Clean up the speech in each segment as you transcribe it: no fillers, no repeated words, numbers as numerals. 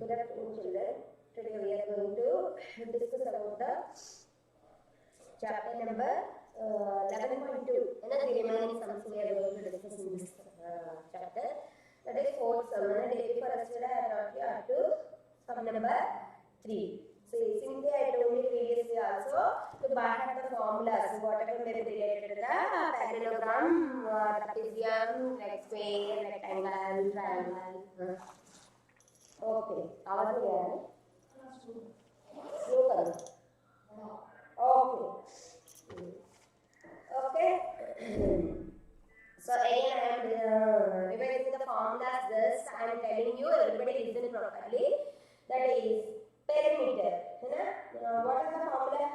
Good afternoon, children. Today we are going to discuss about the chapter number 11.2. The remaining sums we are going to discuss in this chapter. That is fourth sum. And the day before yesterday I taught you up to sum number 3. So simply I told you previously also to by heart the formulas, whatever may be related to the parallelogram, trapezium, like square, rectangle, triangle. Okay, आवाज नहीं आ रहा है? Slow करो. Okay. Okay. So again I am revising the formulas. This I am telling you. Everybody listen properly. That is perimeter. What is the formula?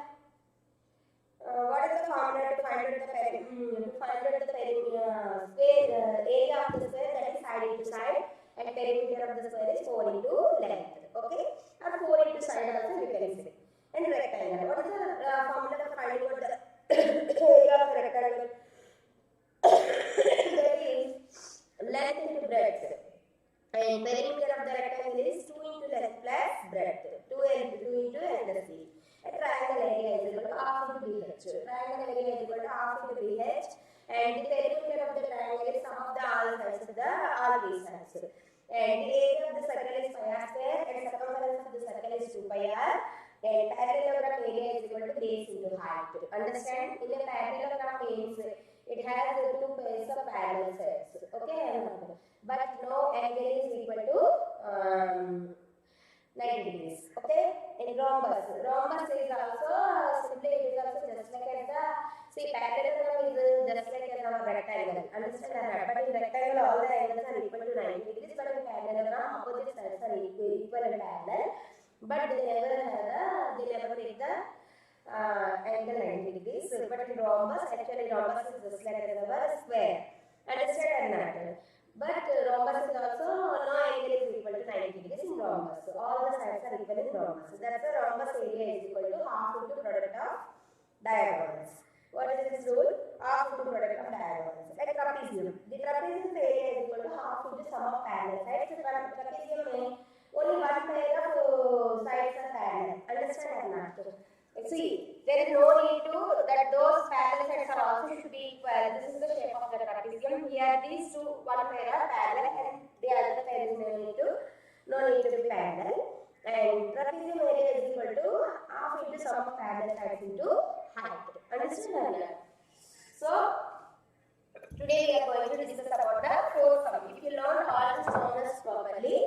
What is the formula to find out the perimeter? To find out the perimeter, area of the square, that is side into side. And perimeter of the square is 4 into length. Okay? Or 4 into side also you can say. And rectangle. What is the formula for finding out the area of the rectangle? That is length into breadth. And perimeter of the rectangle is 2 into length plus breadth. 2 into L plus C. A triangle area is equal to half into BH. Triangle area is equal to half into BH. And the perimeter of the triangle is sum of the all sides of the all three sides. And the area of the circle is pi r square and circumference of the circle is 2 pi r. And parallelogram area is equal to base into height. Understand? In a parallelogram means it has 2 pairs of parallel sides. Okay? But no angle is equal to 90 degrees. Okay? In rhombus is also simply it is also just like as the parallelogram is just like as our rectangle. Understand that? But in rectangle all the angles are equal to 90 degrees. But in parallelogram opposite sides are equal and parallel. But they never take the angle 90 degrees. But in rhombus, actually rhombus is just like as our square. Understand that? But rhombus is also no angle is equal to 90 degrees in rhombus. So all the sides are equal in rhombus. So that's the rhombus area is equal to half into product of diagonals. What is this rule? Half into product of diagonals. Like trapezium. The trapezium area is equal to half into sum of parallel sides. So trapezium may only one pair of sides are parallel. Understand or not? See, there is no need to that those parallel sides are also should be equal. This is the shape of the trapezium. Here these two, one pair are parallel and the other pair is no need to be parallel. And trapezium area is equal to half into sum of parallel sides into height. Understand that? So today we are going to discuss about the fourth sum. If you learn all the sums properly,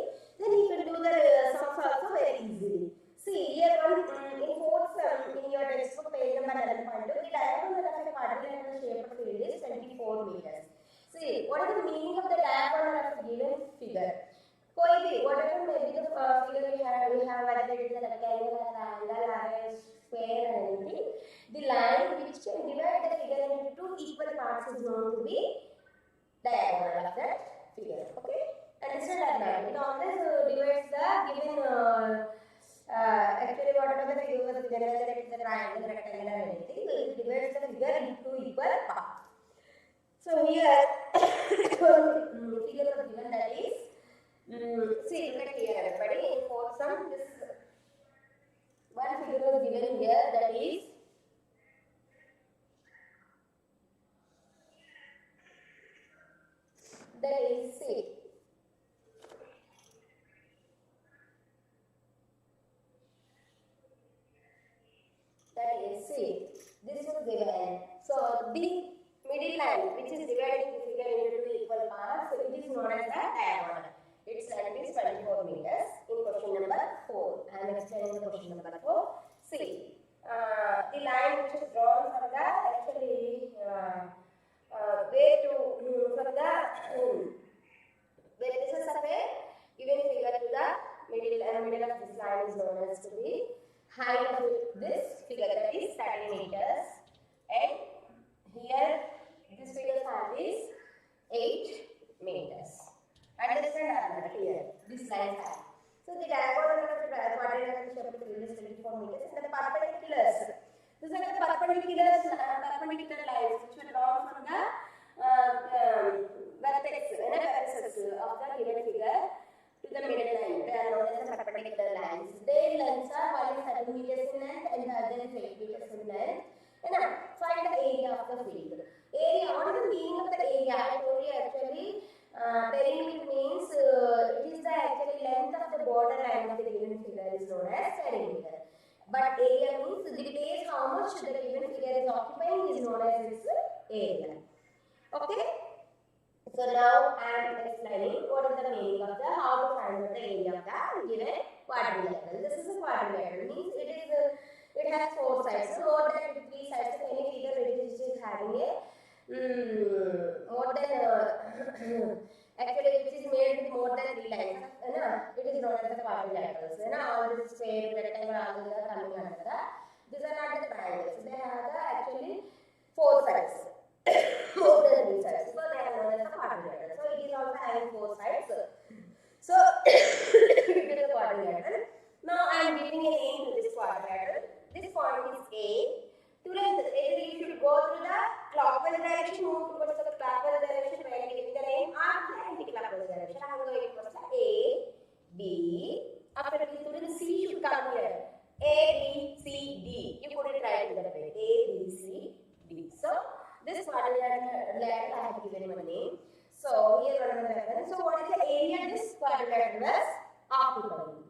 then you can do the sums also very easily. See, here in fourth sum in your textbook page number 11.2, the diagonal of a quadrilateral shape of field is 24 meters. See, what is the meaning of the diagonal of a given figure? Whatever may be the figure we have whether it is a rectangle, a triangle, a square, and anything, the line which can divide the figure into two equal parts is known to be diagonal of that figure. Okay? Understand that? It always divides the given. Actually, whatever the figure was given, whether it is a triangle, rectangle, or anything, it divides the figure into equal parts. So here, figure was given, that is, see, look at here, everybody. In fourth sum, this one figure was given here, that is C. That is C. This was given. So the middle line, which is dividing the figure into two equal parts, so it is known as the diagonal. Its length is 24 meters. In question number 4, I am explaining the question number 4. See, the line which is drawn from the actually where this is of a given figure to the middle of this line is known as to be height of this figure, that is 30 meters, and here this figure's height is 8 meters. Understand that here, this line height. So the diagonal of the quadrilateral shape of the field is 24 meters, and the perpendiculars. These are the perpendicular lines which were drawn from the vertex of the given figure to the middle line. They are known as the perpendicular lines. Their lengths are one is 30 meters in length and the other is 8 meters in length. Find the area of the field. Area. What is the meaning of the area? I told you actually. Perimeter means it is the actually length of the border line of the given figure is known as perimeter. But area means the place how much the given figure is occupying is known as its area. Okay. So now I am explaining what is the meaning of the how to find out the area of the given quadrilateral. This is a quadrilateral means it has 4 sides. So more than 3 sides of any figure which is having a more than actually which is made with more than 3 lines. It is known as the quadrilaterals. All this square, rectangle, all these are coming under the. These are not the triangles. They have the actually 4 sides. More than 3 sides. So they are known as the quadrilateral. So it is also having 4 sides. So it is a quadrilateral. Now I am giving a name to this quadrilateral. This point is A. To length, either you should go through the clockwise direction, move towards the clockwise direction by giving the name, or the anti-clockwise direction. I am going towards the A, B. After B, the C should come here. A, B, C, D. You put it right in that way. A, B, C, D. So this quadrilateral I have given my name. So here one of the reference. So what is the area this quadrilateral is occupying?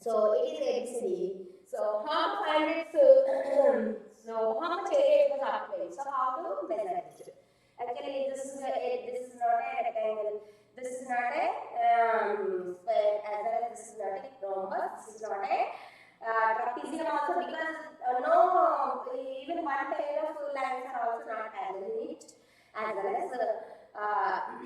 So it is ABCD. So how to find it? So how much area it was occupying? So how to measure it? Actually, this is not a rectangle. This is not a square as well as this is not a rhombus. This is not a trapezium also because no even one pair of lines are also not parallel in it as well as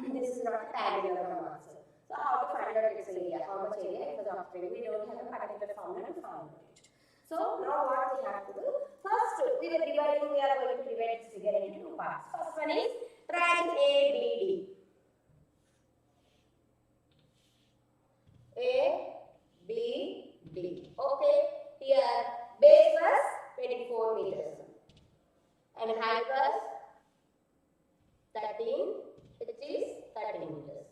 this is not a parallelogram also. So how to find out its area? How much area it was occupying? We don't have a particular formula to find out it. So now what we have to do? First, we are going to divide this figure into 2 parts. First one is triangle ABD. ABD. Okay. Here base was 24 meters and height was 13, which is 13 meters.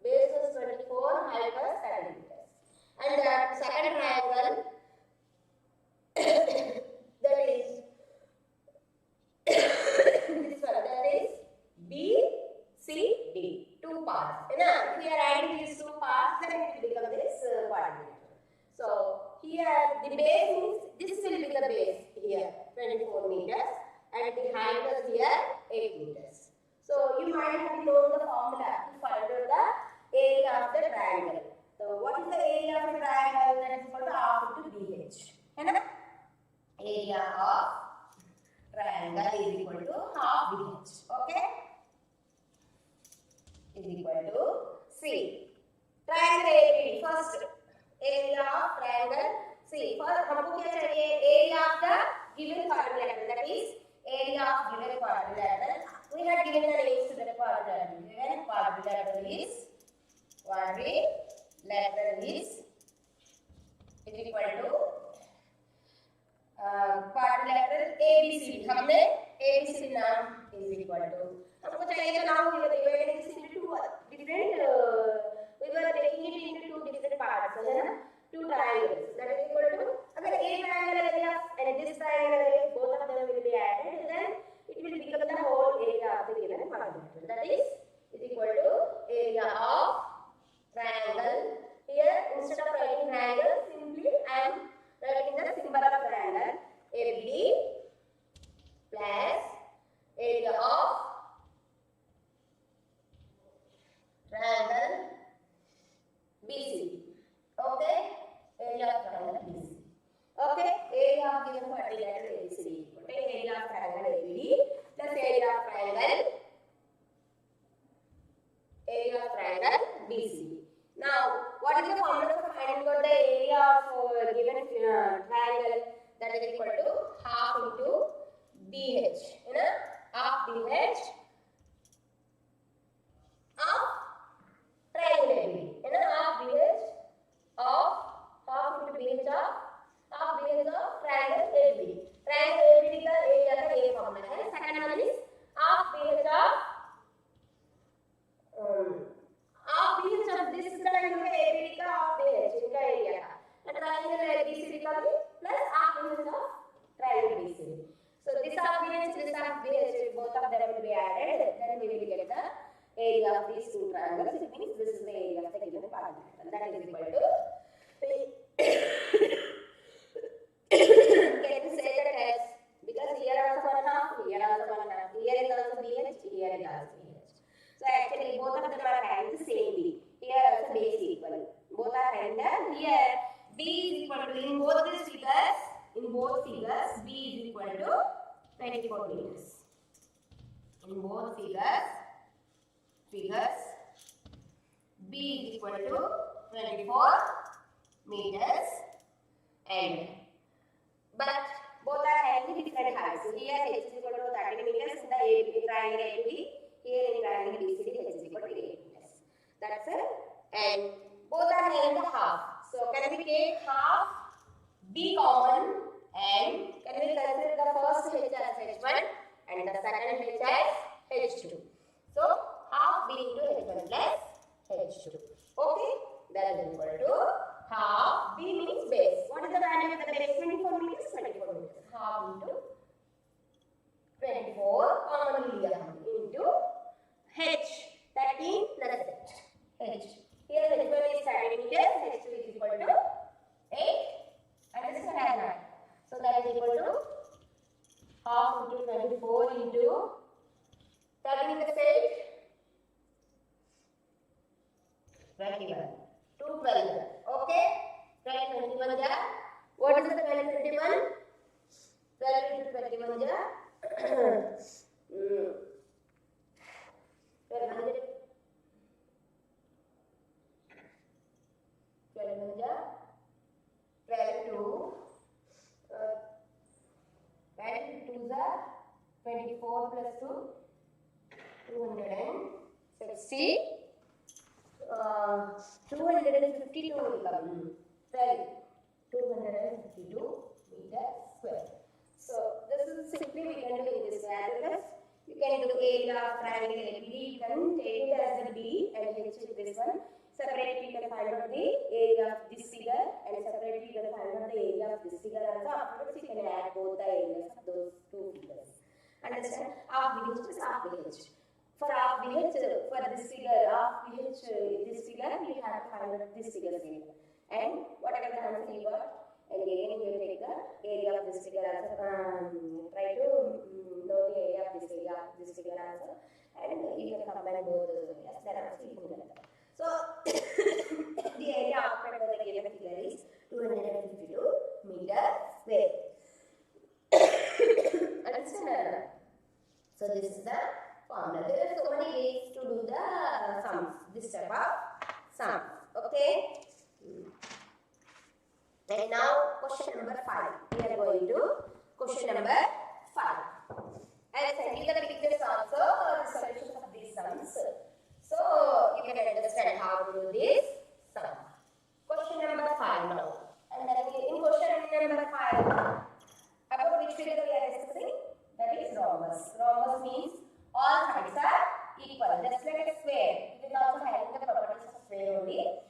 Base was 24, height was 13 meters. And the second triangle that is this one, that is BCD, 2 parts. If we are adding these 2 parts, then it will become this quadrilateral. So here the base means this will be the base here 24 meters and the height is here 8 meters. So you might have known the formula to find out the area of the triangle. So what is the area of the triangle? That is equal to half into BH. Area of triangle is equal to half BH. Okay? Is equal to C. Triangle ABD. First area of triangle. See, first हमको क्या चाहिए? Area of the given quadrilateral. That is area of given quadrilateral. We had given the names to the quadrilateral. Given quadrilateral is equal to quadrilateral ABCD. हमने ABCD नाम is equal to हमको चाहिए तो now we were dividing this into 2 different we were taking it into 2 different parts है ना 2 triangles that is equal to अगर A triangle area and this triangle area both of them will be added then it will become the whole area of the given quadrilateral that is equal to area of triangle. Here instead of writing triangle simply I am writing the symbol of triangle ABD plus area of triangle BCD. Okay, area of triangle BCD. Okay, area of given quadrilateral ABCD. Okay, area of triangle ABD plus area of triangle BCD. Now, what is the formula for finding out the area of given triangle? That is equal to half into BH. Half BH of triangle ABD. Half BH of half into BH of half BH of triangle ABD. 1. That is equal to. Can you say the test? Because here also 1/2, here also 1/2, here is also BH, here is also BH. So actually both of them are having the same B. Here also base equal. Both are having that. Here B is equal to, in both these figures, B is equal to 24 meters. In both figures, B is equal to 24 meters, and but both are having different heights. So here H is equal to 30 meters in the triangle ABD. Here in triangle BCD H is equal to 8 meters. That's it. And both are having the half. So can we take half B common, and can we consider the first H as H1 and the second H as H2. So half B into H1 plus H2. Okay, that is equal to half B means base. What is the value of the base? 24 meters. 24 meters. Half into 24 commonly into H. 13 plus H. Here H1 is 30 meters. H2 is equal to 8. And this is that. So that is equal to half into 24 into 13 plus 8. 21. 212. Okay. 12 21 ja. What is the 12 21? 12 into 21 ja. 1200. 12 ja. 12 to 2 ja. 24 plus 2. 260. 252 will come. 12. 252 meters square. So this is simply we can do in this way, because you can do area of triangle ABD. You can take it as the B and H is this one. Separately you can find out the area of this figure, and separately you can find out the area of this figure also. Afterwards you can add both the areas of those two figures. Understand? Half BH is half BH. For half BH, for this figure, half BH, this figure, we have to find out this figure area. And whatever the answer you got, and again you will take the area of this figure also. Try to know the area of this figure also, and you can combine both those areas. Then also you can get that. So the area occupied by the given figure is 252 meters square. Understand? So this is the formula. There are so many ways to do the sums. This type of sums. Okay. And now question number 5. We are going to question number 5. I will send you the pictures also, the solutions of these sums. So you can understand how to do this sum. Question number 5 now. And then in question number 5, about which figure we are discussing? That is rhombus. Rhombus means all sides are equal, just like a square. It is also having the properties of square only.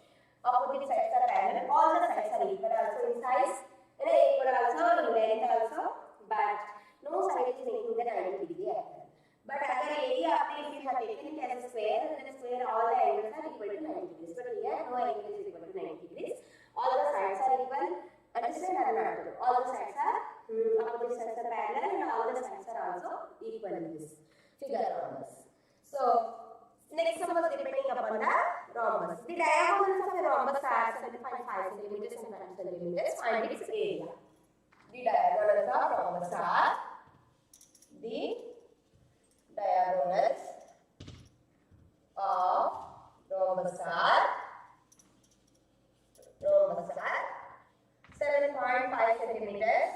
Opposite sides are parallel. All the sides are equal also in size, and equal also in length also. But no side is making the 90 degree angle. But agar area if you have taken it as a square, then square all the angles are equal to 90 degrees. But here no angle is equal to 90 degrees. All the sides are equal. Understand or not? All the sides are opposite sides are parallel, and all the sides are also equal in this figure rhombus. So next sum was depending upon the rhombus. The diagonals of a rhombus are 7.5 centimeters and 5 centimeters. Find its area. The diagonals of rhombus are rhombus are 7.5 centimeters.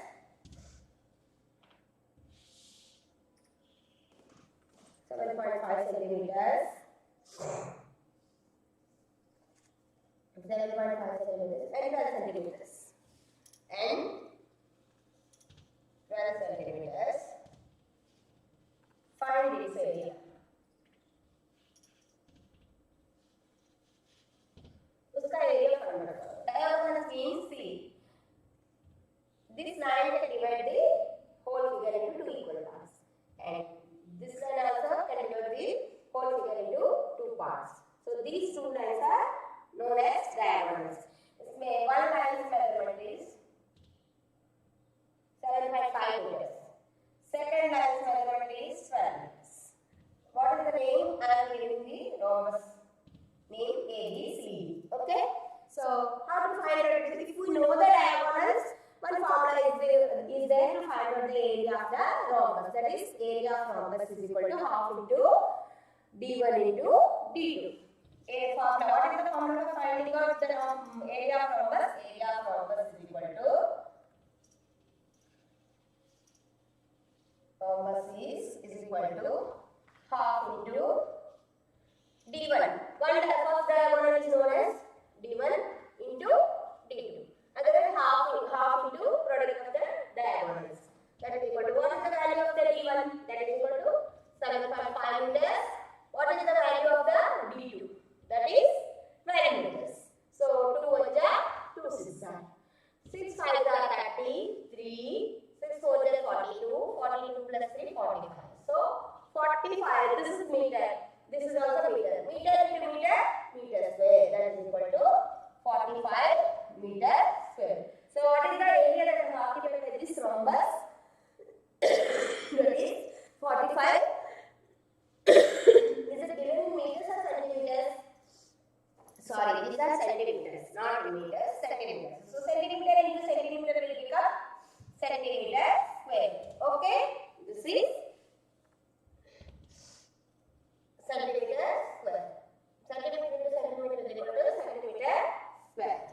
7.5 centimeters. 7.5 centimeters and 12 centimeters. And 12 centimeters. Find its area. उसका area find करो. Diagonal means see. This line can divide the whole figure into two equal parts, and this line also can divide the whole figure into two parts. So these two lines are known as diagonals. One line's measurement is 7.5 meters. Second line's measurement is 12 meters. What is the name? I am giving the rhombus name ABCD. Okay. So how to find out? If we know the diagonals, one formula is there to find out the area of the rhombus. That is, area of rhombus is equal to half into d1 into d2. A formula. What is the formula for finding out the area of rhombus? Area of rhombus is equal to equal to half into d1. One first diagonal is known as d1 into d2. Again half into product of the diagonals. That is equal to, what is the value of the d1? That is equal to 7.5 meters. What is the value of the d2? That is 12 meters. So 2 1 2 6 6 5 30, 3 6 4 42, 42 plus 3 45. So 45. This is meter. This is also meter. Meter into meter, meter square. That is equal to 45 meter square. So what is the area that is occupied by this rhombus? That is 45. Is it given in meters or centimeters? Sorry, these are centimeters, not meters, centimeters. So centimeter into centimeter will become centimeter square. Okay? This is centimeter square. Centimeter into centimeter is equal to centimeter square.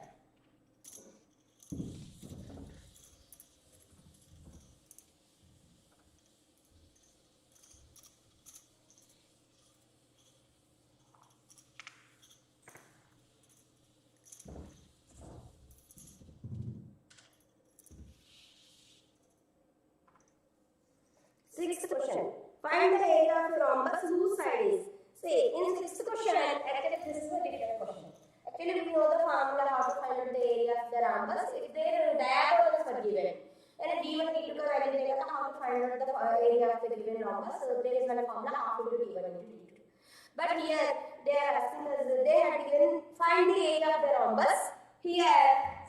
Sixth question. Find the area of the rhombus whose side is. See, in sixth question, actually this is a different question. Actually, we know the formula how to find out the area of the rhombus. If their diagonals were given, and a d1 d2 का value देगा, how to find out the area of the given rhombus. So there is one formula half into d1 into d2. But here they are asking us, they had given find the area of the rhombus. Here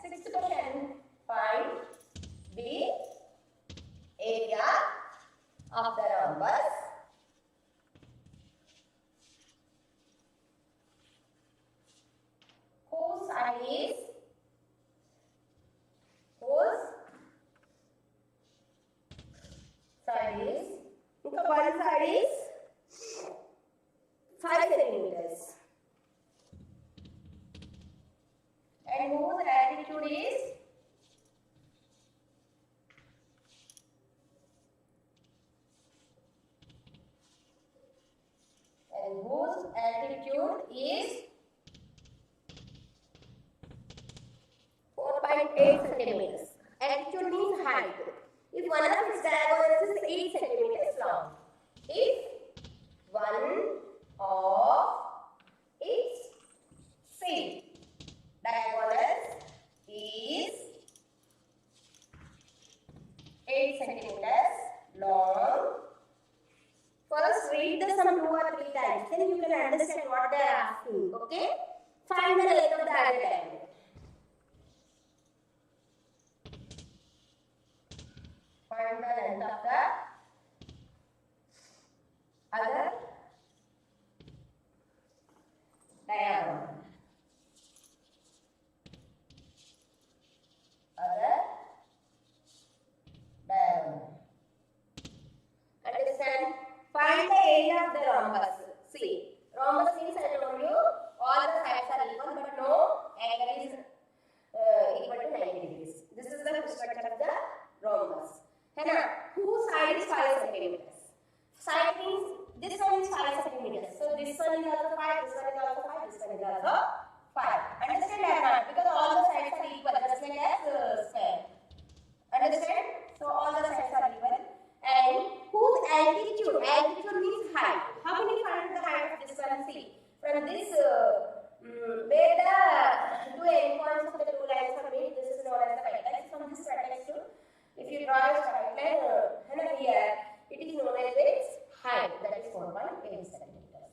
sixth question, find the area of the rhombus whose side is one side is 5 centimeters and whose altitude is is 4.8 centimeters. Altitude means height. If one of its diagonals is 8 centimeters long, if one of its diagonals is 8 centimeters long, first read the sum 2 or 3 times, then you can understand what they are asking. Okay? Find the length of the other diagonal. Find the length of the other diagonal. Understand? Find the area of the rhombus. See, rhombus means I told you all the sides are equal, but no angle is equal to 90 degrees. This is the structure of the rhombus. Whose side is 5 centimeters? Side means this one is 5 centimeters. So this one is also 5, this one is also 5, this one is also 5. Understand or not? Because all the sides are equal, just like as square. Understand? So all the sides are equal. And whose altitude? Altitude means height. How can you find the height of this one? See, from this where the two endpoints of the two lines are made, this is known as the vertex. From this vertex to, if you draw a straight line here, it is known as its height, that is 4.8 centimeters.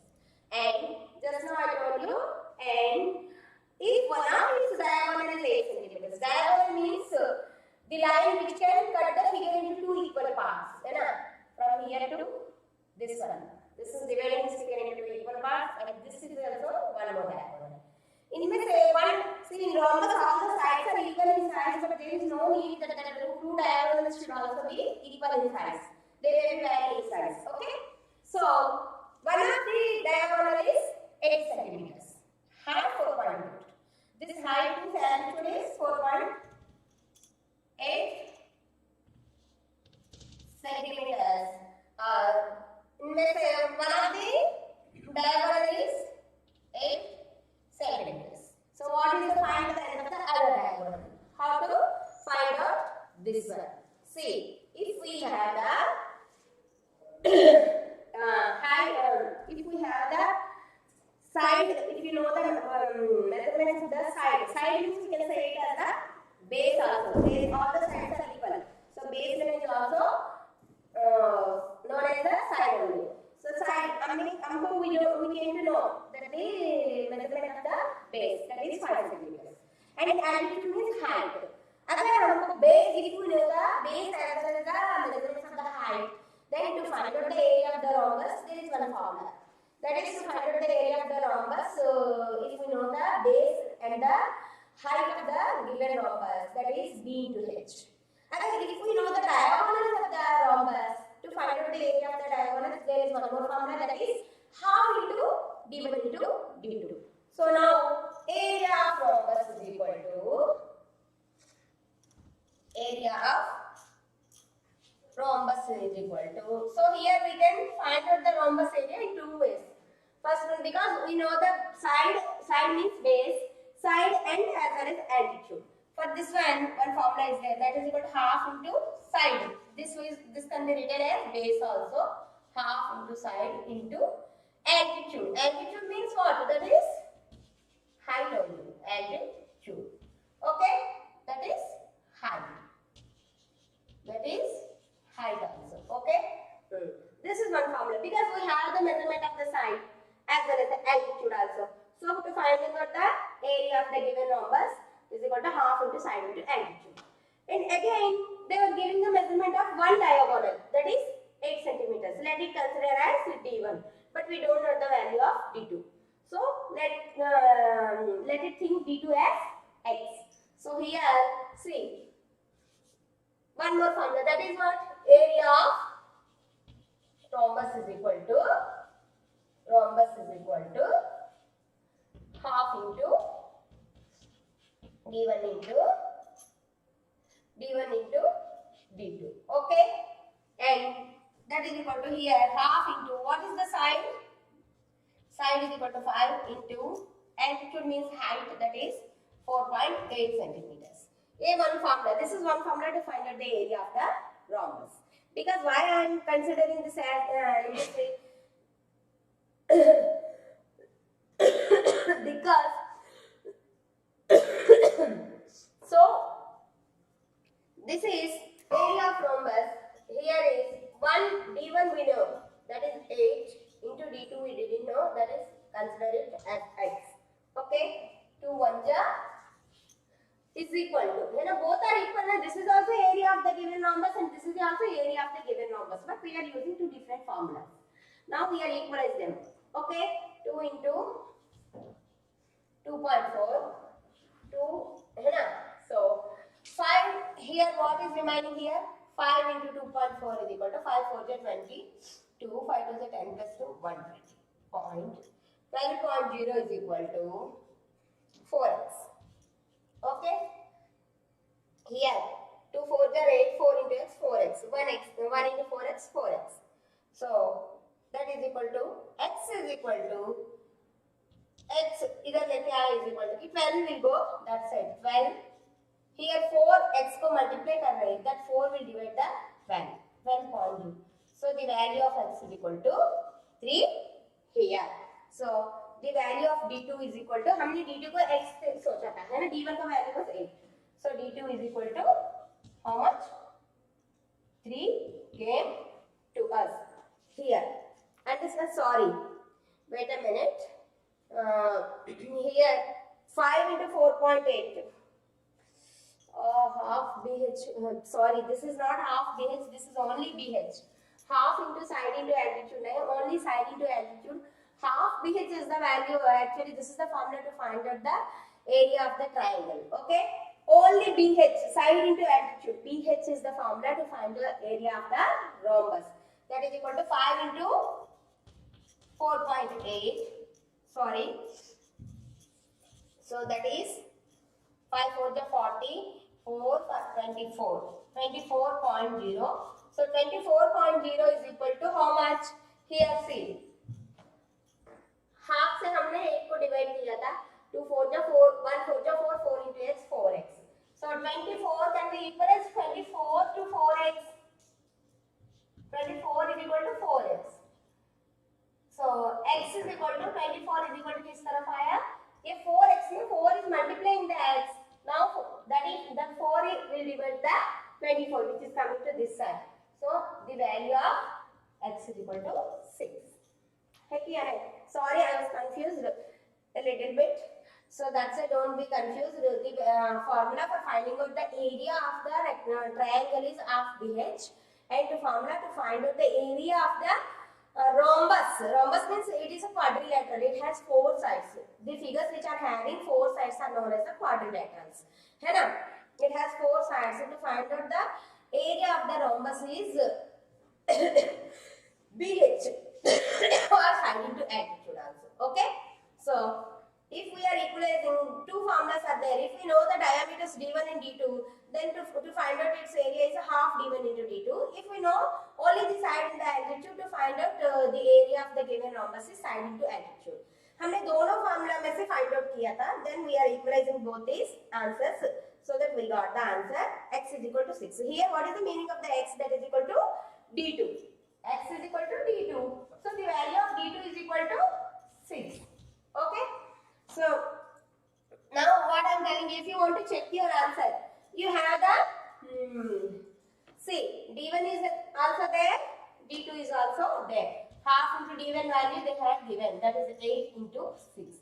And just now I told you, and if the line which can cut the figure into two equal parts, है ना? From here to this one. This is dividing this figure into two equal parts, and this is also one more diagonal. इनमें से one, see in rhombus all the sides are equal in size, but there is no need that the two diagonals should also be equal in size. They will vary in size. Okay. So one of the diagonal is 8 centimeters. Height 4.2. This height is altitude is 4.8 centimeters. इनमें से one of the diagonal is 8 centimeters. So what is the find the end of the other diagonal? How to find out this one? See, if we have the if we have the side, if you know the measurements of the side means we can say it as the base also. Base, all the sides are equal. So base length is also known as the side only. So side, we came to know that the measurement of the base, that is 5 centimeters. And altitude means height. अगर हमको base, if we know the base as well as the measurements of the height, then to find out the area of the rhombus, there is one formula. That is to find out the area of the rhombus. So if we know the base and the height of the given rhombus, that is B into H. And if we know the diagonals of the rhombus, to find out the area of the diagonals, there is one more formula, that is half into d1 into d2. So now area of rhombus is equal to area of rhombus is equal to. So here we can find out the rhombus area in two ways. First one, because we know the side means base, side and as well as altitude. For this one formula is there, that is equal to half into side. This can be written as base also. Half into side into altitude. Altitude means what? That is height only. Altitude. Okay? That is height. That is height also. Okay? This is one formula because we have the measurement of the side as well as the altitude also. So to find out the area of the given rhombus is equal to half into side into altitude. And again, they were giving the measurement of one diagonal, that is 8 centimeters. Let it consider as D1, but we don't know the value of D2. So let it think D2 as X. So here, see, one more formula, that is what? Area of rhombus is equal to half into D1 into D2. Okay? And that is equal to here half into what is the side? Side is equal to 5 into altitude means height, that is 4.8 centimeters. One formula. This is one formula to find out the area of the rhombus. Because why I am considering this as in this way? Because so this is area of rhombus. Here is D1 we know, that is 8 into D2 we didn't know, that is consider it as X. Okay, 2 1 is equal to, both are equal, and this is also area of the given rhombus and this is also area of the given rhombus, but we are using two different formulas. Now we are equalize them. Okay, 2 into 2.4, 2, so 5 here, what is remaining here? 5 into 2.4 is equal to 5 4 is 20, 2, 5 is 10 plus 2, 120. 12.0 is equal to 4x. Okay? Here, 2 4 is 8, 4 into x, 4x. 1 into 4x, 4x. So, that is equal to, x is equal to, x, either let is equal to, 12 will go that side, 12. Here 4x को multiply कर रहे हैं, that 4 will divide the 12.2. So the value of x is equal to 3 here. So the value of d2 is equal to, हमने d2 को x से सोचा था, है ना? d1 का value was 8. So d2 is equal to how much? 3 came to us here. And this is sorry. Wait a minute. Here 5 into 4.8. Half BH, sorry, this is not half BH, this is only BH. Half into side into altitude, only side into altitude. Half BH is the value, actually this is the formula to find out the area of the triangle, okay? Only BH, side into altitude, BH is the formula to find the area of the rhombus. That is equal to 5 into 4.8, sorry. So that is 5 4 the 40, 4 24, 24.0. So 24.0 is equal to how much? Here see. Half से हमने 8 को divide किया था 2 4 जा 4 1 4 जा 4 4 into x 4x. So 24 can be equal as 24 to 4x. 24 is equal to 4x. So x is equal to 24 is equal to किस तरफ आया? ये 4x में 4 is multiplying the x. Now that is the 4 will divide the 24 which is coming to this side. So the value of x is equal to 6. Sorry, I was confused a little bit. So that's why don't be confused. The formula for finding out the area of the triangle is half BH, and the formula to find out the area of the rhombus. Rhombus means it is a quadrilateral. It has 4 sides. The figures which are having 4 sides are known as the quadrilaterals. It has 4 sides. So to find out the area of the rhombus is BH or side into altitude also. Okay. So if we are equalizing, two formulas are there. If we know the diameters d1 and d2, then to find out its area is half d1 into d2. If we know only the side and the altitude, to find out the area of the given rhombus is side into altitude. हमने दोनों formula में से find out किया था. Then we are equalizing both these answers so that we got the answer x is equal to 6. Here what is the meaning of the x? That is equal to d2. X is equal to d2. So the value of d2 is equal to 6. Okay. So now what I am telling you, if you want to check your answer, you have the see, d1 is also there, d2 is also there. Half into d1 value they have given, that is 8 into 6.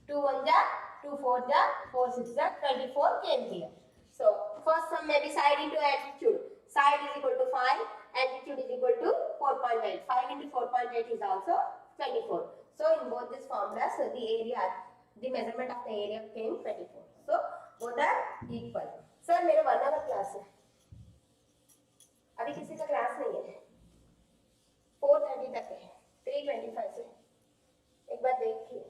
2 1 ja, 2 4 ja, 4 6 ja, 24 came here. So first sum may be side into altitude. Side is equal to 5, altitude is equal to 4.8. 5 into 4.8 is also 24. So in both these formulas, the area, the measurement of the area came 24. So both are equal. Sir, मेरा 1 hour class है. अभी किसी का class नहीं है. 4:30 तक है. 3:25 से. एक बार देखिए.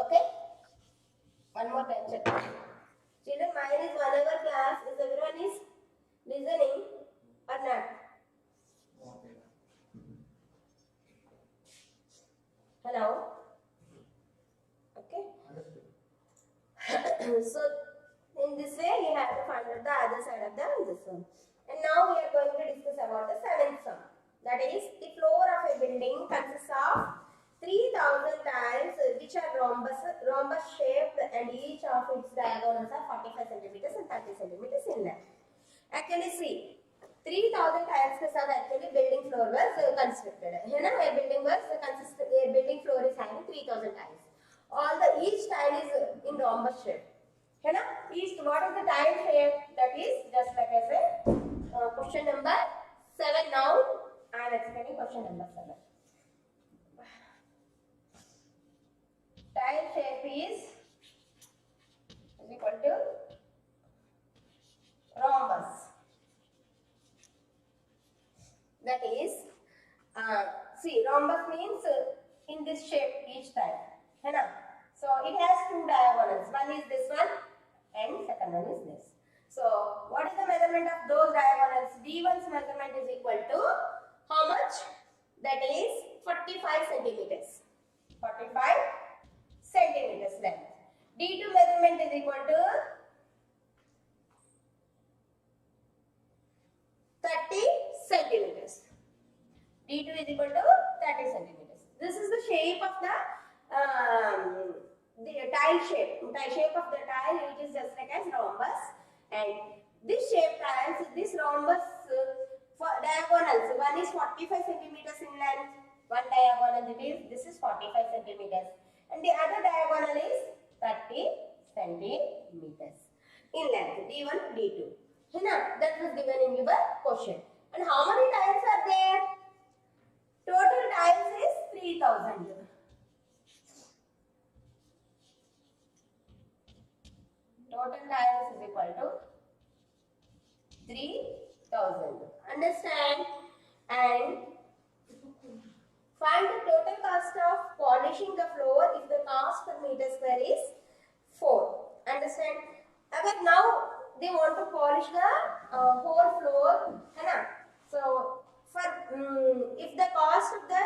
Okay. One more time check. Children, mine is 1 hour class. Is everyone is listening or not? Hello. Okay. So in this way you have to find out the other side of this one. And now we are going to discuss about the 7th sum. That is, the floor of a building consists of 3000 tiles which are rhombus shaped, and each of its diagonals are 45 centimeters and 30 centimeters in length. Actually see, 3000 tiles के साथ actually building floor was constructed है ना. A building floor is having 3000 tiles. All the each tile is in rhombus shape है ना. Each, what is the tile shape? That is just like I said, question number 7. Now I am explaining question number 7. Tile shape is equal to rhombus. That is, see, rhombus means in this shape each tile, है ना. So it has 2 diagonals. One is this one, and second one is this. So what is the measurement of those diagonals? D1's measurement is equal to how much? That is 45 centimeters. 45 centimeters length. D2 measurement is equal to 30 centimeters. D2 is equal to 30 centimeters. This is the shape of the tile shape. The shape of the tile, it is just like as rhombus. And this shape tiles, this rhombus for diagonals, one is 45 centimeters in length. One diagonal, this is 45 centimeters. And the other diagonal is 30 in length, D1, D2. That was given in your question. And how many tiles are there? Total tiles is 3000. Total tiles is equal to 3000. Understand? And find the total cost of polishing the floor if the cost per meter square is 4. Understand? But now they want to polish the whole floor. So for if the cost of the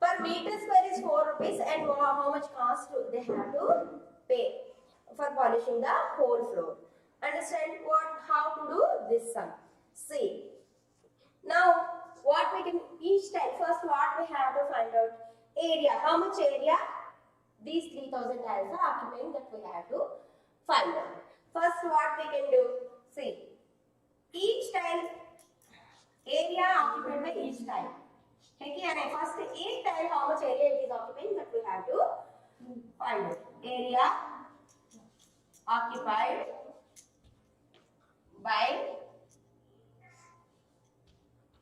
per meter square is 4 rupees, and how much cost they have to pay for polishing the whole floor. Understand how to do this sum? See. Now what we can each time, first what we have to find out? Area. How much area these 3000 tiles are occupying, that we have to find out. First what we can do? See. Each tile, area occupied by each tile. Okay, and first each tile how much area it is occupying, that we have to find out. Area occupied by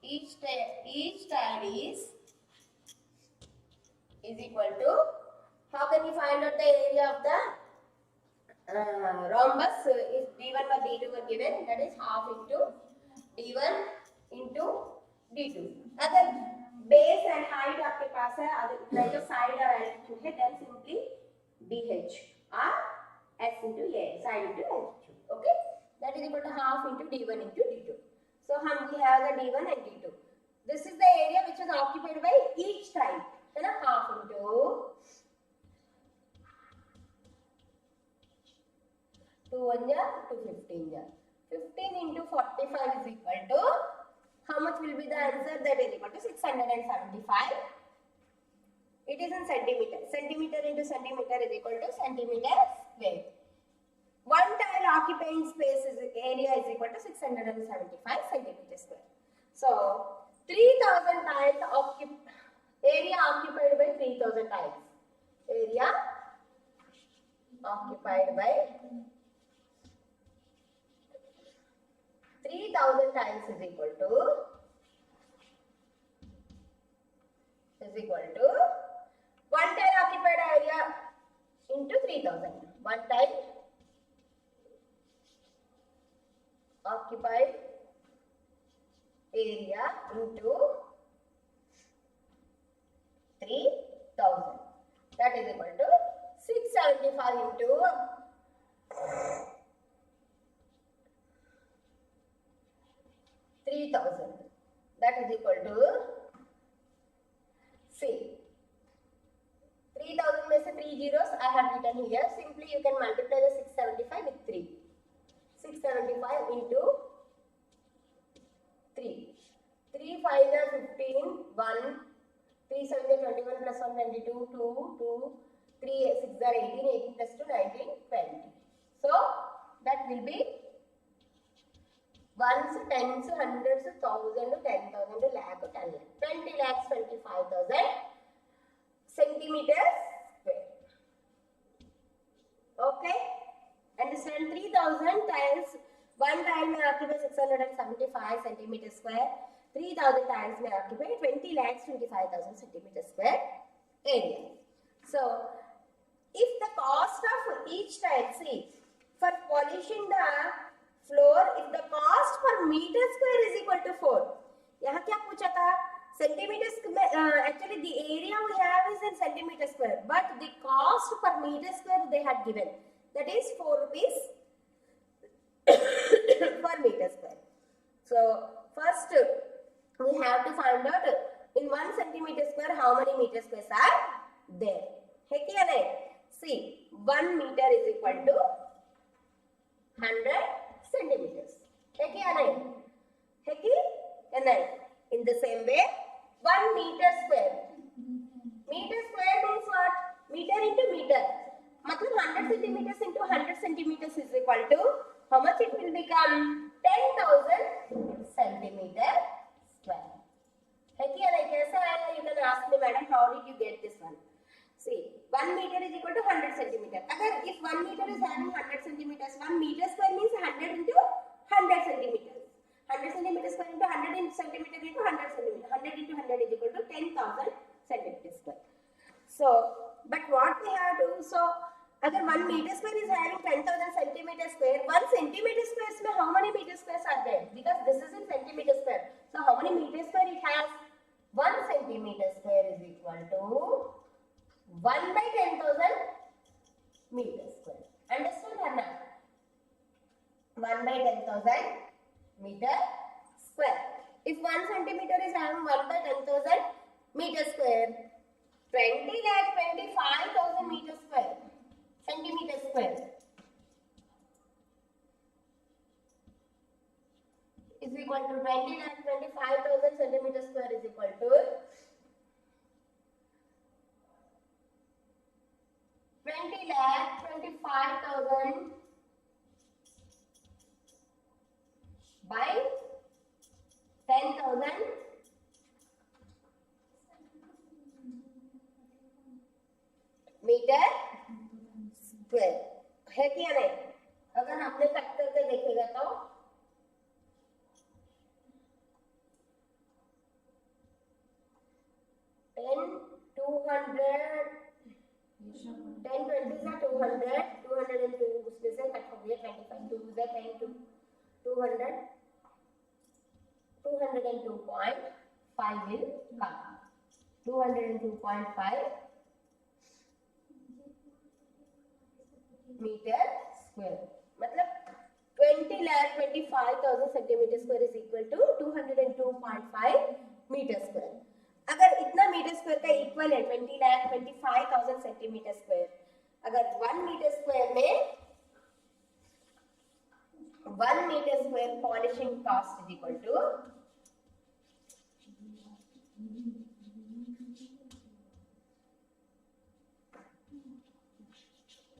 each tile is equal to, how can we find out the area of the rhombus? If D1 or D2 were given, that is half into D1 into D2. Other base and height of the passer, like a side or altitude, then simply DH or S into A, side into altitude. Okay, that is equal to half into D1 into D2. So we have the D1 and D2. This is the area which is occupied by each tile. Then half into 2 1 to 15. 15 into 45 is equal to, how much will be the answer? That is equal to 675. It is in centimeter. Centimeter into centimeter is equal to centimeter square. One tile occupying space area is equal to 675 centimeter square. So 3000 tiles area occupied by 3000 tiles. Area occupied by 3000 tiles is equal to one tile occupied area into 3000. One tile occupied area into 3000. That is equal to 675 into 3000. That is equal to, see, 3000 में से 3 zeros I have written here. Simply you can multiply the 675 with 3. 675 into 3. 3 5 are 15, 1, 3 7 are 21 plus 1 22, 2, 2, 3 6 are 18, 18 plus 2 19, 20. So that will be ones, tens, hundreds, thousands, 10,000, lakh, 10 lakh. 20 lakhs 25,000 centimeters square. Okay? Understand? 3,000 tiles. One tile may occupy 675 centimeters square. 3,000 tiles may occupy 20 lakhs 25,000 centimeters square area. So, if the cost of each tile, see, for polishing the floor, if the cost per meter square is equal to 4. यहाँ क्या पूछा था? Centimeters. Actually, the area we have is in centimeter square, but the cost per meter square they had given. That is 4 rupees per meter square. So first we have to find out in 1 centimeter square how many meter squares are there. है क्या नहीं? See, 1 meter is equal to 100 centimeters. है क्या नहीं? है कि नहीं? In the same way, 1 meter square. Meter square means what? Meter into meter. मतलब 100 centimeters into 100 centimeters is equal to, how much it will become? 10,000 centimeter square. है क्या नहीं? कैसा आएगा? You can ask me, madam, how did you get this one? See, 1 meter is equal to 100 centimeter. अगर if 1 meter is having 100 centimeter centimeters. 1 meter square means 100 into 100 centimeters. 100 centimeters square into 100 centimeters into 100 centimeters. 100 into 100 is equal to 10,000 centimeters square. So, but what we have to do, so अगर 1 meter square is having 10,000 centimeter square, 1 centimeter square में how many meter squares are there? Because this is in centimeter square. So how many meter square it has? 1 centimeter square is equal to 1 by 10,000 meter square. Understood or not? 1 by 10,000 meter square. If 1 centimeter is having 1 by 10,000 meter square, 20,25,000 meter square, centimeter square is equal to 20,25,000 centimeter square is equal to 20,25,000 by 10,000 metre square है क्या नहीं? अगर हमने cut करके देखेगा तो 10 200 10 20 से 200 202 उसमें से कट हो गया 25 2 से 10 to 200 202.5 will come 202.5 metre square मतलब 20,25,000 centimetre square is equal to 202.5 metre square. अगर इतना मीटर स्क्वायर का इक्वल है 20,25,000 सेंटीमीटर स्क्वायर, अगर 1 मीटर स्क्वायर में 1 metre square polishing cost is equal to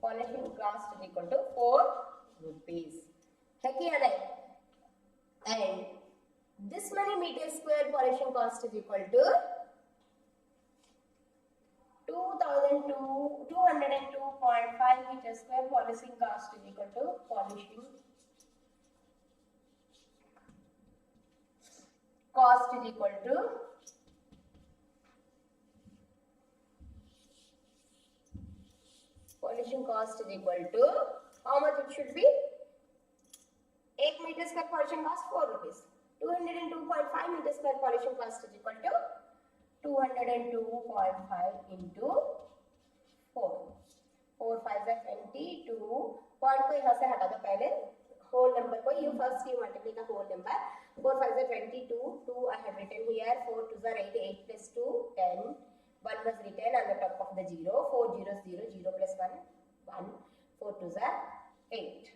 polishing cost is equal to 4 rupees. है क्या नहीं? And this many meter square polishing cost is equal to 202.5 meter square polishing cost is equal to polishing cost is equal to polishing cost is equal to how much it should be? 1 meter square polishing cost 4 rupees. 202.5 meter square polishing cost is equal to 202.5 into 4. 4 5 are 22. Point को यहाँ से हटा दो पहले. Whole number को you first you multiply the whole number. 4 5 are 22. 2 I have written here. 4 2 are 8. 8 plus 2 10. 1 was written on the top of the 0. 4 zeros 0. 0 plus 1 1. 4 2s are 8.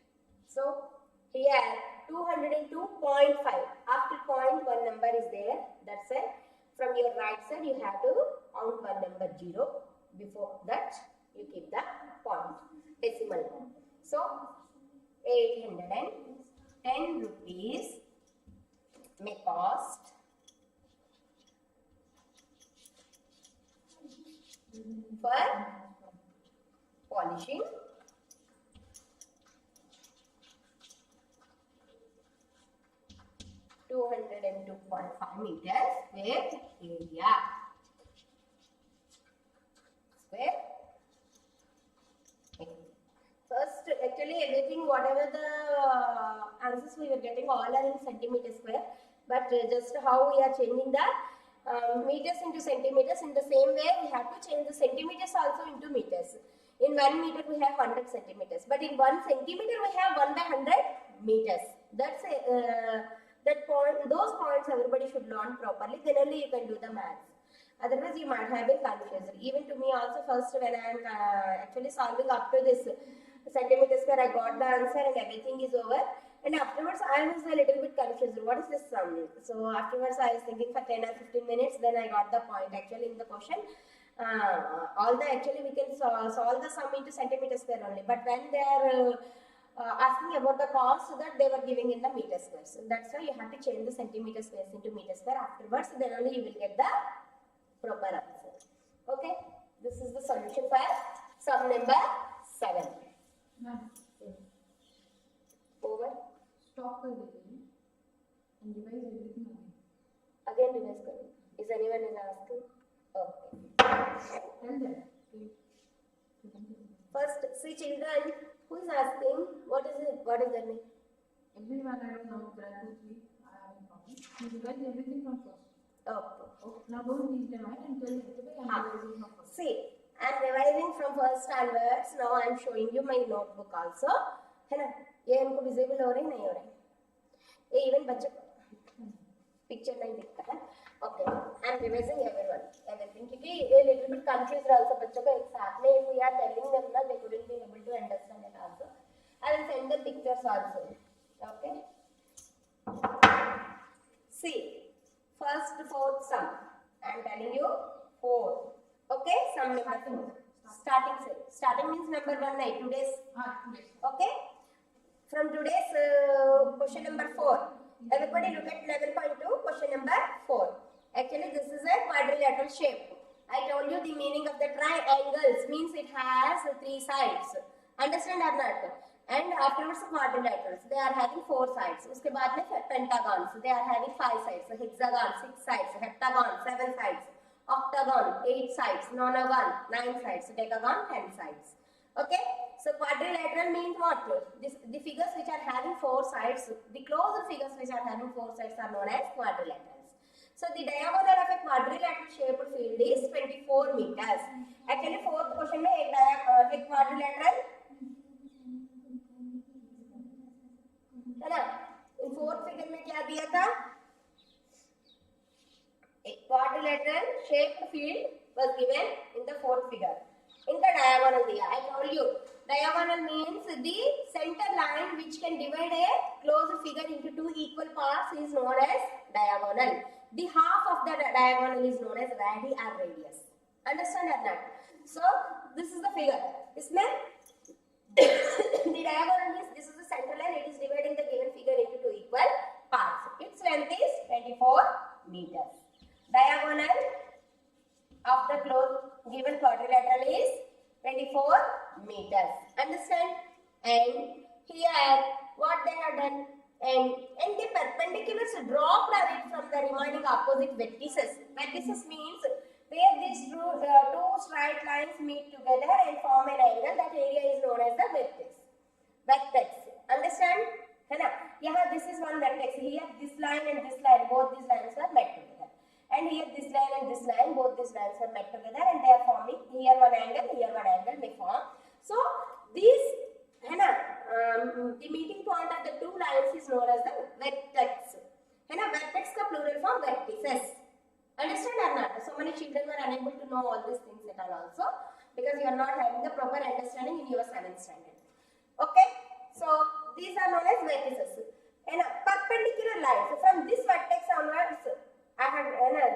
So here 202.5. After point one number is there. That's it. From your right side you have to count one number 0. Before that you keep the point decimal. So 810 rupees may cost for polishing 202.5 meters square area. Square. First, actually, everything, whatever the answers we were getting, all are in centimeter square. But just how we are changing the meters into centimeters, in the same way, we have to change the centimeters also into meters. In 1 meter, we have 100 centimeters. But in 1 centimeter, we have 1 by 100 meters. That's that point, those points everybody should learn properly, then only you can do the maths. Otherwise you might have been confused. Even to me also, first when I am actually solving up to this centimeter square, I got the answer and everything is over, and afterwards I was a little bit confused, what is this sum? So afterwards I was thinking for 10 or 15 minutes, then I got the point. Actually in the question all the actually we can solve the sum into centimeter square only, but when they are asking about the cost, that they were giving in the meter squares. So that's why you have to change the centimeter squares into meter square afterwards, then only you will get the proper answer. Okay, this is the solution for sum number 7. stop कर देते हैं and revise everything again. Again revise करो. Is anyone is asking? Okay. Tell them. First, see children, who is asking? What is it? What is their name? Everyone, I don't know. 1, 2, 3. I have a problem. You revise everything from first. Okay. Okay. Now don't leave them out and tell everybody I'm revising from first. See, I'm revising from first onwards. Now I'm showing you my notebook also. है ना? ये हमको visible हो रही नहीं हो रही? ये even बच्चे picture नहीं दिखता है. Okay, I'm revising everything क्योंकि ये little bit confused also बच्चों को एक साथ में if we are telling them ना they couldn't be able to understand it also. I will send the pictures also. Okay. See, first fourth sum. I am telling you 4. Okay, sum number 4. Starting means number 1 night. Today's. Okay. From today's question number 4. Everybody look at 11.2. Question number 4. Actually, this is a quadrilateral shape. I told you the meaning of the triangles means it has 3 sides. Understand or not? And afterwards quadrilaterals. They are having 4 sides. उसके बाद में pentagons. They are having 5 sides. So hexagon 6 sides. Heptagon 7 sides. Octagon 8 sides. Nonagon 9 sides. Decagon 10 sides. Okay. So quadrilateral means what? The figures which are having 4 sides. The closer figures which are having 4 sides are known as quadrilaterals. So the diagonal of a quadrilateral shaped field is 24 meters. Actually, fourth question में एक quadrilateral है ना? In fourth figure में क्या दिया था? एक quadrilateral shaped field was given in the fourth figure. इनका diagonal दिया. I told you diagonal means the center line which can divide a closed figure into 2 equal parts is known as diagonal. The half of the diagonal is known as radii or radius. Understand or not? So this is the figure. इसमें the diagonal is this is the center line. It is dividing the given figure into 2 equal parts. Its length is 24 meters. Diagonal of the given quadrilateral is 24 meters. Understand? And here what they have done, and the perpendiculars dropped away from the remaining opposite vertices. Vertices means where these two straight lines meet together and form an angle. That area is known as the vertex. Vertex. Understand? है ना? यहाँ this is one vertex. Here this line and this line, both these lines are met together. And here this line and this line, both these lines are met together and they are forming here one angle may form. So these है ना? The meeting point of the 2 lines is known as the vertex. है ना? Vertex का plural form vertices. Understand or not? So many children were unable to know all these things at all also because you are not having the proper understanding in your 7th standard. Okay? So these are known as vertices. And perpendicular lines. So from this vertex onwards,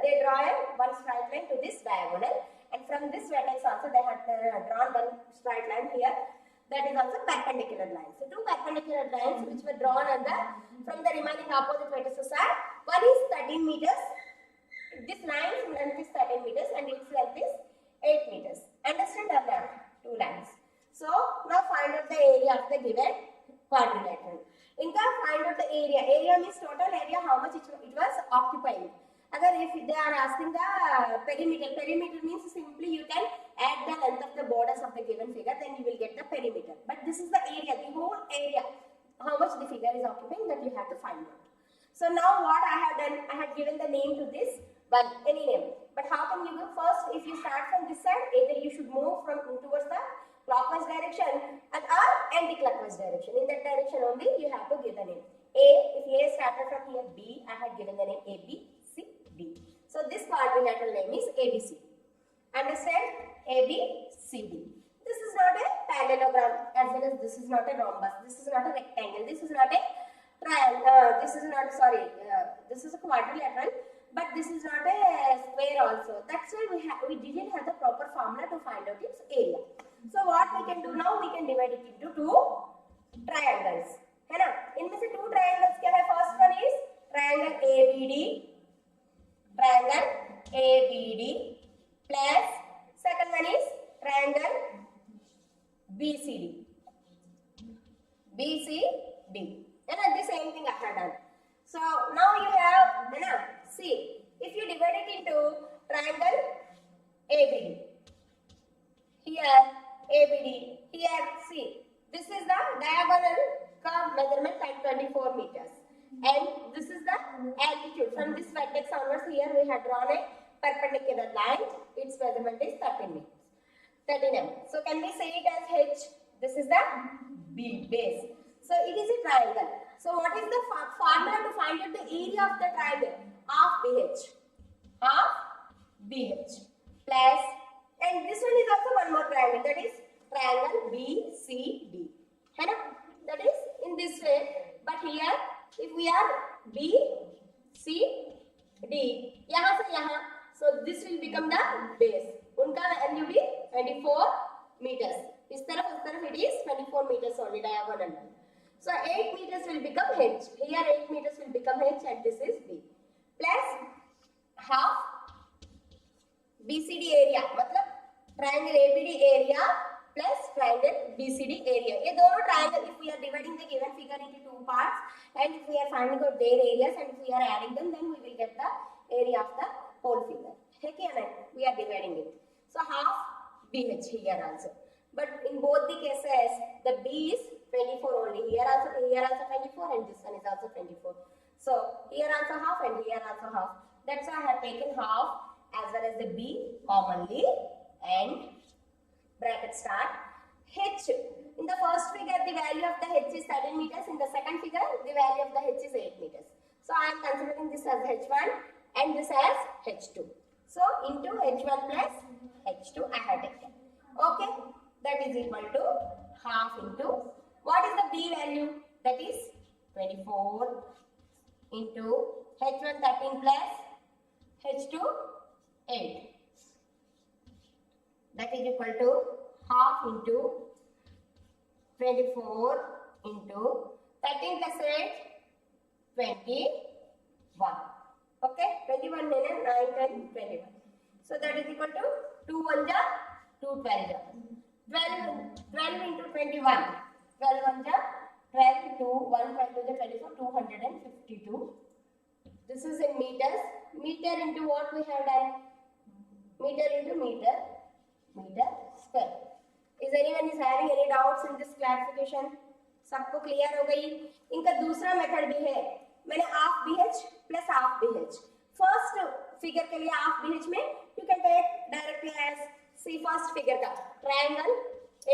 they draw one straight line to this diagonal, and from this vertex also they have drawn one straight line here. That is also perpendicular lines. So 2 perpendicular lines which were drawn on from the remaining opposite vertices are, one is 13 meters. This line's length is 13 meters and its length is 8 meters. Understand or not? 2 lines. So now find out the area of the given quadrilateral. इनका find out the area. Area means total area, how much it was occupying. Agar if they are asking the perimeter means simply you can add the length of the borders of the given figure, then you will get the perimeter. But this is the area, the whole area, how much the figure is occupying, that you have to find out. So now what I have done, I have given the name to this one, any name. But how can you go first? If you start from this side, either you should move towards the clockwise direction or anti-clockwise direction. In that direction only you have to give the name. A, if A started from here, B, I had given the name A, B, C, D. So this quadrilateral name is ABC. Understand? A, B, C, D. This is not a parallelogram as well as this is not a rhombus. This is not a rectangle. This is not a triangle. This is a quadrilateral. But this is not a square also. That's why we didn't have the proper formula to find out its area. So what we can do now? We can divide it into 2 triangles. है ना? इनमें से 2 triangles क्या है? First one is triangle ABD. Triangle ABD plus second one is triangle BCD. BCD. The same thing I had done. So now you have, see, if you divide it into triangle ABD, here ABD, here see, this is the diagonal curve measurement at 24 meters, and this is the altitude. From this vertex onwards, here we have drawn a perpendicular line. Its measurement is 13 meters. 13 mm. So can we say it as H? This is the B base. So it is a triangle. So what is the formula to find out the area of the triangle? Half BH. Half BH plus, and this one is also one more triangle, that is triangle BCD. That is in this way. But here, if we are BCD, यहाँ से यहाँ, so this will become the base. उनका value भी 24 meters. इस तरफ it is 24 meters only diagonal. So 8 meters will become H. Here 8 meters will become H, and this is B. Plus half BCD area, मतलब triangle ABD area plus triangle BCD area. ये दोनों triangle, if we are dividing the given figure into two parts, and if we are finding out their areas, and if we are adding them, then we will get the area of the whole figure. We are dividing it. So half BH here also. But in both the cases, the B is 24 only. Here also 24, and this one is also 24. So here also half, and here also half. That's why I have taken half as well as the B commonly, and bracket start. H. In the first figure, the value of the H is 13 meters. In the second figure, the value of the H is 8 meters. So I am considering this as H1 and this as H2. So into H1 plus H2 I have taken. Okay. That is equal to half into, what is the B value? That is 24 into H1 13 plus H2 8. That is equal to half into 24 into 13 plus 8, 21. Okay, 21, 9, 10, 21. So that is equal to 2 1 ja, 2 12 ja. 12 into 21. 12 1 ja, 12, 2, 1, 5, 2 ja, 24, 252. This is in meters. Meter into what we have done? Meter into meter. Meter square. Is anyone is having any doubts in this clarification? सबको clear हो गई? इनका दूसरा method भी है. मैंने half BH plus half BH. First figure के लिए half BH में you can take directly as see first figure का triangle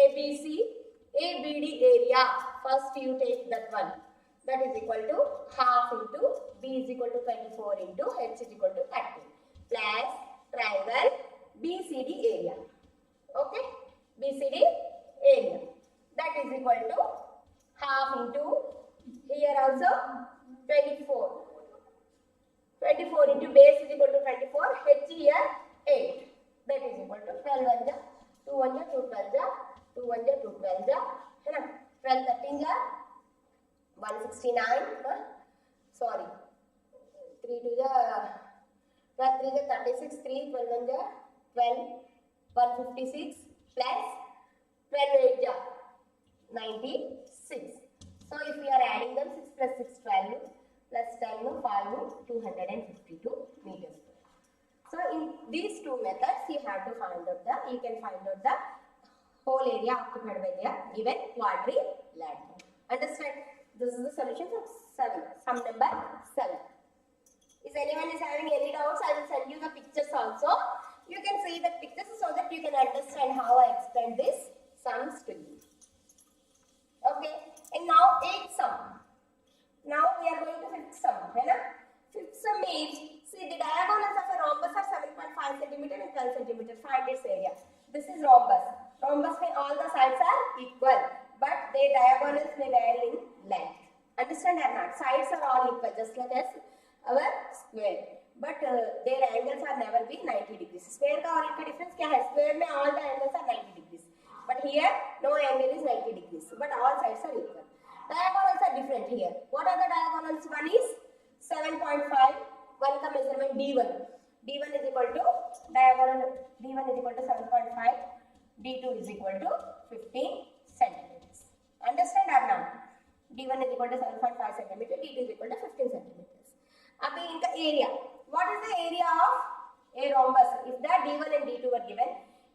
ABC ABD area. First you take that one. That is equal to half into B is equal to 24 into H is equal to 13 plus triangle BCD area. Okay, BCD area. That is equal to half into here also 24. 24 into base is equal to 24. H here 8. That is equal to 12 1 ja, 2 1 ja, 2 12 ja, 2 1 ja, 2 12 ja, है ना? 12 13 ja, 169. Sorry, 3 2 ja, 12 3 ja 36. 3 12 1 ja 12. 156 plus 12 8 ja 96. So if we are adding them, 6 plus 6 12 plus 10 5 252 meters. So in these two methods you have to find out the, you can find out the whole area occupied by the given quadrilateral. Understand? This is the solution of 7. Sum number 7. If anyone is having any doubts, I will send you the pictures also. You can see the pictures so that you can understand how I explain this sums to you. Okay, and now 8th sum. Now we are going to 5th sum. Right? 5th sum is, see the diagonals of a rhombus are 7.5 cm and 12 cm. Find its area. This is rhombus. Rhombus means all the sides are equal, but their diagonals may vary in length. Understand or not? Sides are all equal, just like as our square. But their angles are never be 90 degrees. Square का और इनका difference क्या है? Square में all the angles are 90 degrees. But here no angle is 90 degrees. But all sides are equal. Diagonals are different here. What are the diagonals? One is 7.5. One का measurement D1. D1 is equal to diagonal. D1 is equal to 7.5. D2 is equal to 15 centimeters. Understand or not? D1 D1 is equal to 7.5 centimeter, D2 is equal to 15 centimeters. Abhi inka area. What is the area of a rhombus? If the D1 and D2 were given,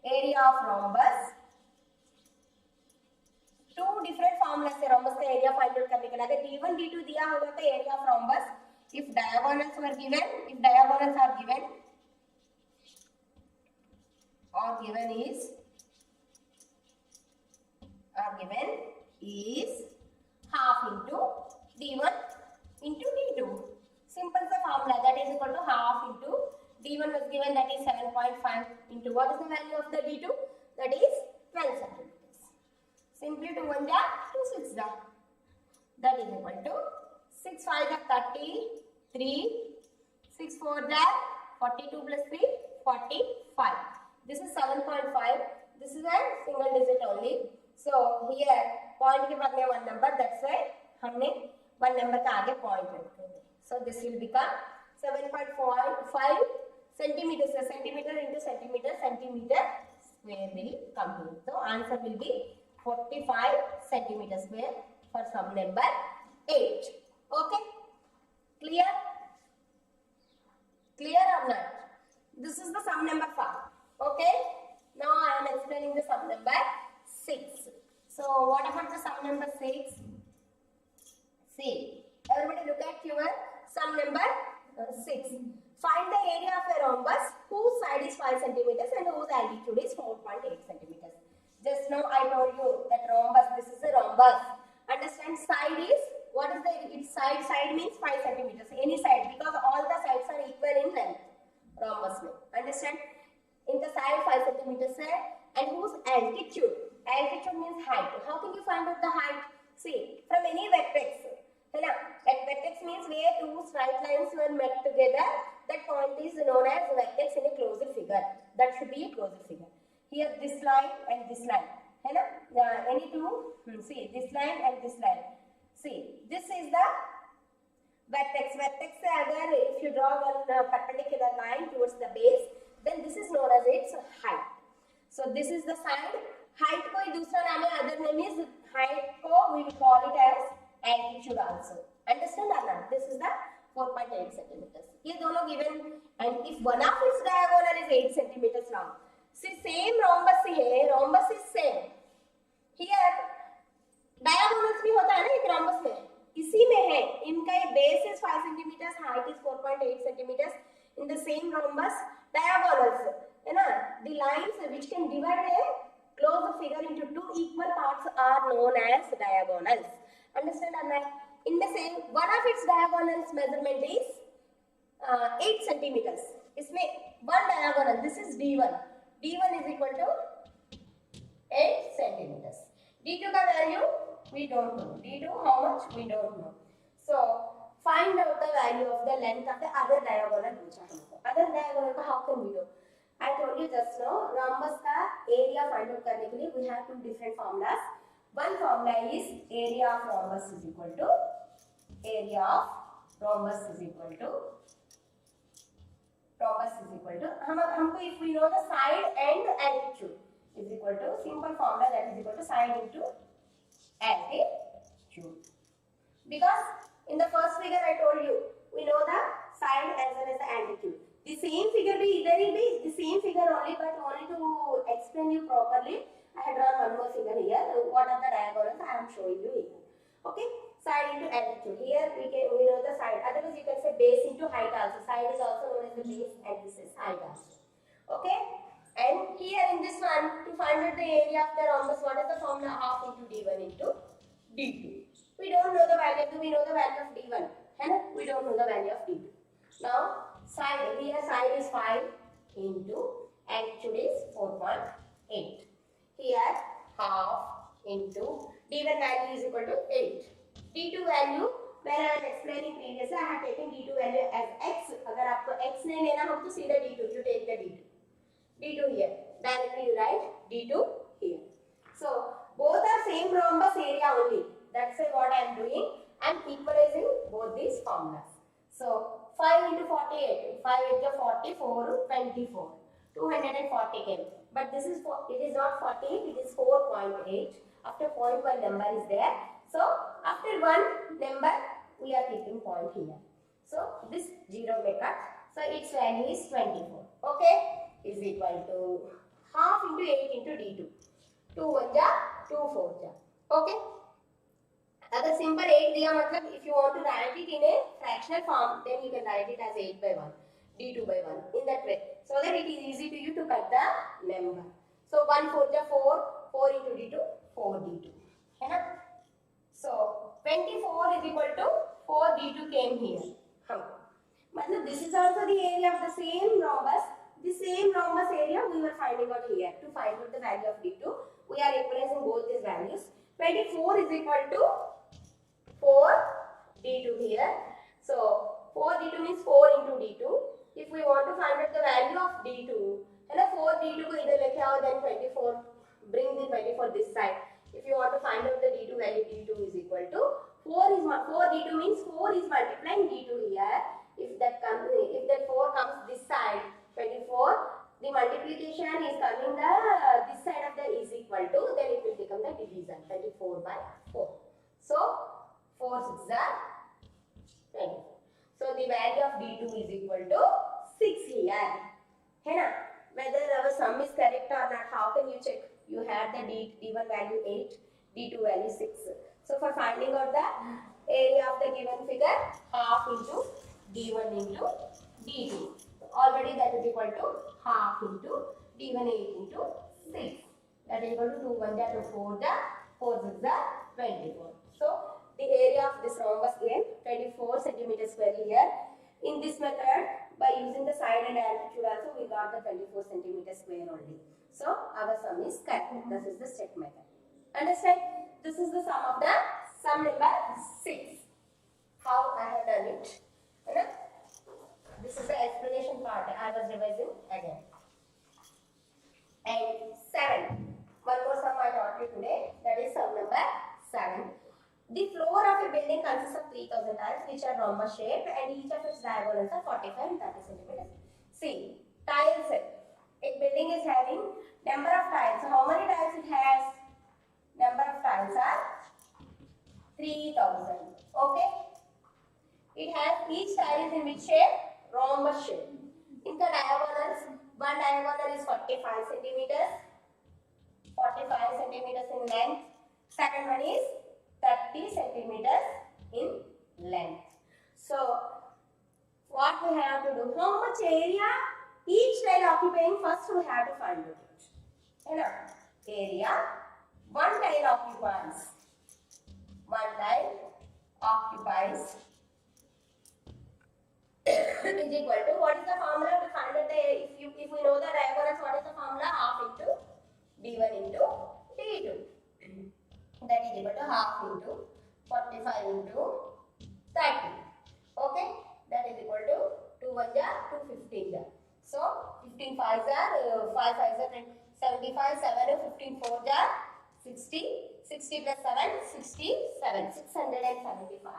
area of rhombus. Two different formulas है rhombus का area find out करने के लिए. अगर D1 D2 दिया होगा तो area of rhombus. If diagonals are given is half into D1 into D2. Simple the formula, that is equal to half into D1 was given, that is 7.5 into what is the value of the D2? That is 12 centimeters. Simply 2 1 ja 2 6 ja. That is equal to 6 5 ja 33, 6 4 ja 42 plus 3 45. This is 7.5. This is a single digit only. So here point के बाद में one number, that's why हमने one number का आगे point रखे थे. So this will become 7.5 centimeters. Centimeter into centimeter square will come here. So answer will be 45 centimeter square for sum number 8. Okay, clear or not? This is the sum number 5. Okay, now I am explaining the sum number 6. So what about the sum number 6? See, everybody look at your sum number 6. Find the area of a rhombus whose side is 5 centimeters and whose altitude is 4.8 centimeters. Just now I told you that rhombus, this is a rhombus. Understand, side is, what is its side? Side means 5 centimeters. Any side, because all the sides are equal in length. Rhombus mein. Understand? In the side 5 centimeters hai, and whose altitude? Altitude means height. How can you find out the height? See, from any vertex. Vertex means where two straight lines were met together. That point is known as vertex in a closed figure. That should be a closed figure. Here this line and this line. Any two? See, this line and this line. See, this is the vertex. Vertex se agar if you draw one perpendicular line towards the base, then this is known as its height. So this is the side. Height कोई दूसरा नाम है, other name is height को we will call it as altitude also. Understand or not? This is the 4.8 centimeters. ये दोनों given, and if one of its diagonal is 8 centimeters long. See, same rhombus है, rhombus is same. Here diagonals भी होता है ना एक rhombus में, इसी में है. इनका ये base is 5 centimeters, height is 4.8 centimeters. In the same rhombus, diagonals है ना, the lines which can divide a closed figure into two equal parts are known as diagonals. Understand or not? In the same, one of its diagonals measurement is 8 centimeters. इसमें one diagonal, this is D1. D1 is equal to 8 centimeters. D2 का value we don't know. D2 how much we don't know. So find out the value of the length of the other diagonal. Other diagonal का how can we do? I told you just now, rhombus का area find out करने के लिए we have two different formulas. One formula is area of rhombus is equal to हमको if we know the side and altitude is equal to simple formula, that is equal to side into altitude. Because in the first figure I told you we know the side as well as the altitude. The same figure there will be the same figure only, but only to explain you properly, I had drawn one more figure here. What are the diagonals I am showing you here? Okay, side into altitude. Here we know the side. Otherwise you can say base into height also. Side is also known as the base, and this is height also. Okay, and here in this one, to find out the area of the rhombus, what is the formula? Half into D1 into D2. We don't know the value. Do we know the value of D1? We don't know the value of D2. Now side, here side is 5 into altitude is 4.8. Here half into D1 value is equal to 8. D2 value, when I am explaining previously, I have taken D2 value as x. अगर आपको x नहीं लेना हो तो सीधा D2, you take the D2. D2 here. Directly you write D2 here. So both are same rhombus area only. That's what I am doing. I am equalizing both these formulas. So 5 into 48, 5 into 44, 24, 240 came. But this is it is not 48, it is 4.8. After point one number is there, So after one number we are keeping point here. So this 0 may cut. So its value is 24. Okay, is equal to half into 8 into d2. 2 1 ja 2 4 ja. Okay. अगर simple 8 दिया मतलब if you want to write it in a fractional form, then you can write it as 8 by 1, d2 by 1 in that way, so that it is easy to you to cut the number. So 1 4 ja 4, 4 into d2, 4 d2, है ना? So 24 is equal to 4 d2 came here. मतलब this is also the area of the same rhombus. The same rhombus area we were finding out here. To find out the value of d2, we are replacing both these values. 24 is equal to 4 d2 here. So 4 d2 means 4 into d2. If we want to find out the value of d2, है ना, 4 d2 को इधर लेके आओ, then 24, bring the 24 this side. If you want to find out the d2 value, d2 is equal to 4 d2 means 4 is multiplying d2 here. If that 4 comes this side, 24, the multiplication is coming this side of the is equal to, then it will become the division, 24 by 4. So 4 6 are 24. So the value of d2 is equal to 6 here. है ना? Whether our sum is correct or not, how can you check? You have the d1 value 8, d2 value 6. So for finding out the area of the given figure, half into d1 into d2. Already that is equal to half into d1 8 into 6. That is equal to 2 1 ja 2 4 ja 4 6 ja 24. So the area of this rhombus is 24 centimeters square here. In this method, by using the side and altitude also, we got the 24 centimeters square only. So our sum is correct. This is the step method. Understand? This is the sum of the sum number 6. How I have done it. This is the explanation part. I was revising again. And 7. One more sum I taught you today. That is sum number 7. The floor of a building consists of 3000 tiles which are rhombus shaped and each of its diagonals are 45 and 30 centimeters. See, tiles. A building is having number of tiles. So how many tiles it has? Number of tiles are 3000. Okay. It has each tile is in which shape? Rhombus shape. In the diagonals, one diagonal is 45 centimeters. 45 centimeters in length. Second one is 30 centimeters in length. So what we have to do? How much area each tile occupying? First we have to find it. Area. One tile occupies. Is equal to, what is the formula to find out the, if we know the diagonals, what is the formula? Half into d1 into d2. That is equal to half into 45 into 30. Okay, that is equal to 2 1 ja 2 15 ja. So 15 5 are 5 5 are 75, 7 15 4 ja 60, 60 plus 7 67, 675.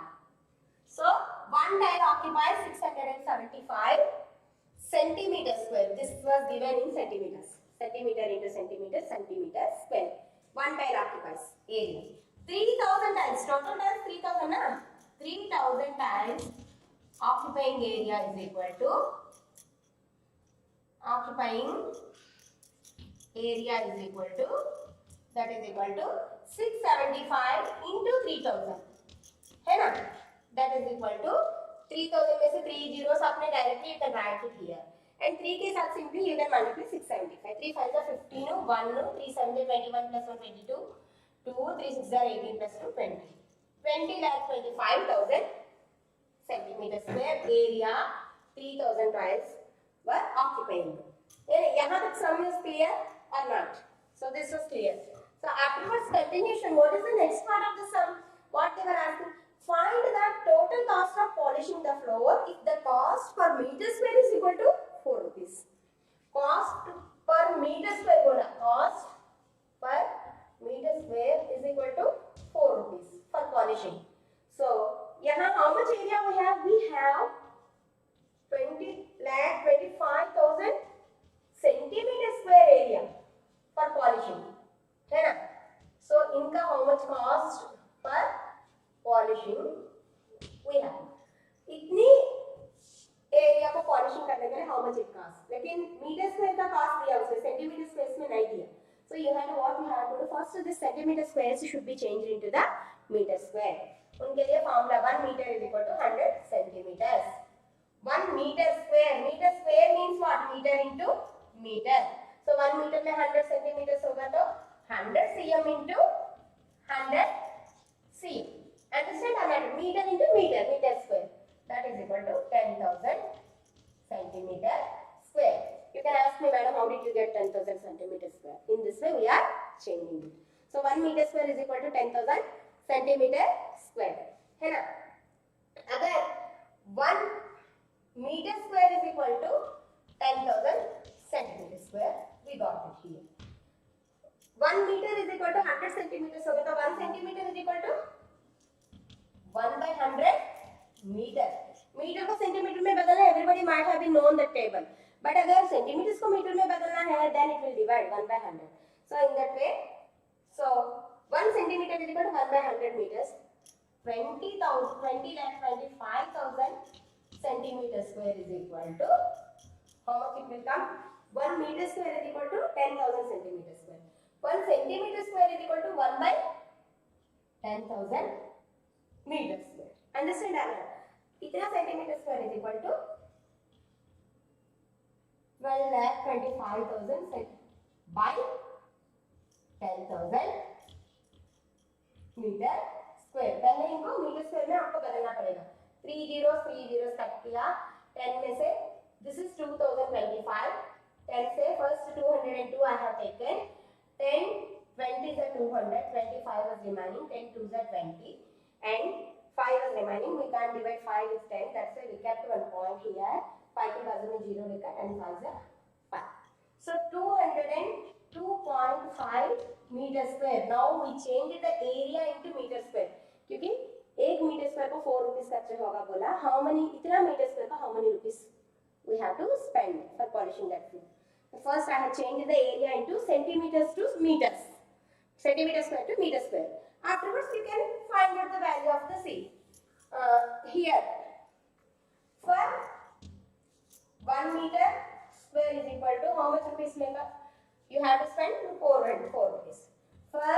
So one tile occupies 675 centimeters square. This was given in centimeters. Centimeter into centimeter, centimeter square. One tile occupies area. 3000 tiles. Total tiles 3000 na? 3000 tiles occupying area is equal to, that is equal to 675 into 3000. है ना? That is equal to 3000 में से 3 zeros आपने directly you can write it here. And 3 के साथ simply you can multiply 675. 3 5 are 15, 1, 3 7 are 21 plus 1 22, 2 3 6 are 18 plus 2 20. 20 lakh 25,000 centimeters square area 3000 tiles were occupying. यहाँ तक sum is clear or not? So this was clear. So afterwards continuation, what is the next part of the sum? What they were asking? Find the total cost of polishing the floor if the cost per meter square is equal to 4 rupees. Cost per meter square बोला, cost per meter square is equal to 4 rupees for polishing. So यहाँ how much area we have? We have 20,25,000 centimeter square area for polishing, है ना? So इनका how much cost per polishing we have इतनी area को polishing करने के लिए how much it cost, लेकिन मीटर स्क्वायर का कॉस्ट दिया उसने, सेंटीमीटर स्क्वायर में नहीं दिया. So you have to what you have to do first, this centimeter squares should be changed into the meter square. उनके लिए formula 1 metre is equal to 100 centimetres. 1 metre square means what, metre into metre. So 1 metre में 100 centimetres होगा तो 100 cm into 100 cm. Understand another metre into metre square, that is equal to 10,000 centimeter square. You can ask me, madam, how did you get 10,000 centimeter square? In this way we are changing it. So 1 meter square is equal to 10,000 centimeter square, है ना. अगर 1 meter square is equal to 10,000 centimeter square, we got it here. 1 meter is equal to 100 centimeters, होगा तो 1 centimeter is equal to 1 by 100 meter. Metre को centimetre में बदलना है, everybody might have been known that table. But अगर centimetres को metre में बदलना है, then it will divide 1 by 100. So in that way, so 1 centimeter is equal to 1 by 100 meters. 20,25,000 centimeter square is equal to how much it will come? 1 meter square is equal to 10,000 centimeter square. 1 centimeter square is equal to 1 by 10,000 meter square. Understand that? इतना centimetre square is equal to 12,25,000 by 10,000 metre square. पहले इनको metre square में आपको बदलना पड़ेगा. 3 zeros cut किया. 10 में से दिस इज 2025. 10 से first 202 I have taken. 10 20 is 200. 25 was remaining. 10 2s are 20 and 5 is remaining. We can't divide 5 with 10. That's why we kept 1 point here. 5 के बाजू में 0 लिखा and 5 is 5. So 202.5 meter square. Now we change the area into meter square. क्योंकि 1 meter square को 4 rupees खर्च होगा बोला. How many इतना meter square का how many rupees we have to spend for polishing that floor? First I have changed the area into centimeters to meters. Centimeter square to meter square. Afterwards you can find out the value of the C. Here for 1 meter square is equal to how much rupees लेगा? You have to spend 4 rupees. For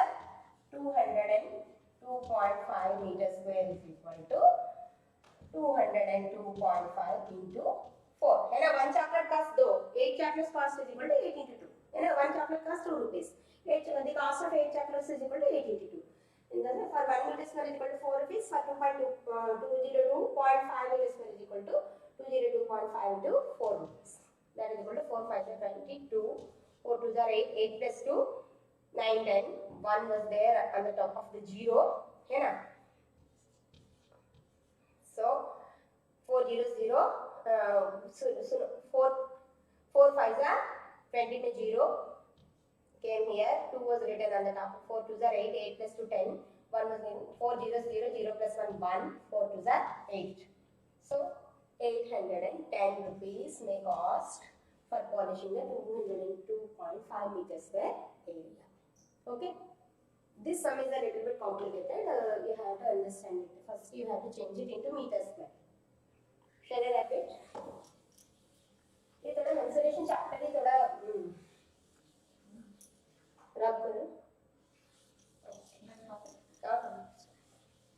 202.5 meter square is equal to 202.5 into 4. है ना. 1 chocolate cost 2. 8 chocolates cost is equal to 8 into 2. है ना. 1 chocolate cost 2 rupees. The cost of 8 chocolates is equal to 8 into 2. In the for 1 meter square is equal to 4 rupees. For 202.5 meter square is equal to 202.5 into 4 rupees. That is equal to 4 5 22. 4 2s are 8. 8 plus 2 9 10. 1 was there on the top of the 0. है ना. So 4 0 0. 4 5s are 20 में 0. Came here. 2 was written on the top. 4 2s are 8. 8 plus 2 10. 1 was in 4 0 0. 0 plus 1 1. 4 2s are 8. So 810 rupees may cost for polishing the 202.5 meter square area. Okay. This sum is a little bit complicated. You have to understand it. First you have to change it into meter square. Shall I repeat?